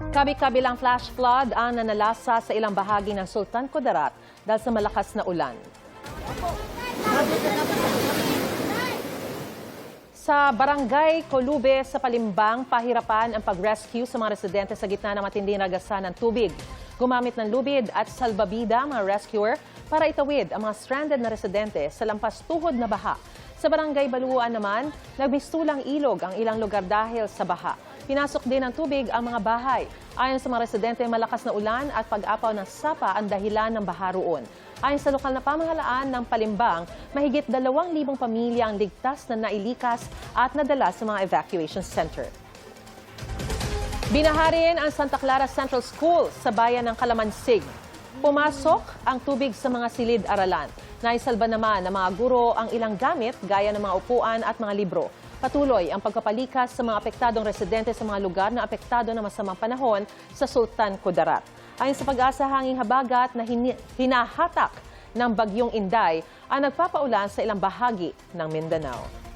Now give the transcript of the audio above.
Kabi-kabilang flash flood ang nanalasa sa ilang bahagi ng Sultan Kudarat dahil sa malakas na ulan. Sa Barangay Colube sa Palimbang, pahirapan ang pag-rescue sa mga residente sa gitna ng matinding ragasan ng tubig. Gumamit ng lubid at salbabida ang mga rescuer para itawid ang mga stranded na residente sa lampas tuhod na baha. Sa Barangay Baluan naman, nagmistulang ilog ang ilang lugar dahil sa baha. Pinasok din ng tubig ang mga bahay. Ayon sa mga residente, malakas na ulan at pag-apaw ng sapa ang dahilan ng baha roon. Ayon sa lokal na pamahalaan ng Palimbang, mahigit 2,000 pamilya ang ligtas na nailikas at nadala sa mga evacuation center. Binaha rin ang Santa Clara Central School sa bayan ng Calamansig. Pumasok ang tubig sa mga silid-aralan. Naisalba naman ng mga guro ang ilang gamit gaya ng mga upuan at mga libro. Patuloy ang pagpapalikas sa mga apektadong residente sa mga lugar na apektado ng masamang panahon sa Sultan Kudarat. Ayon sa Pag-asa, hanging habagat na hinahatak ng bagyong Inday ang nagpapaulan sa ilang bahagi ng Mindanao.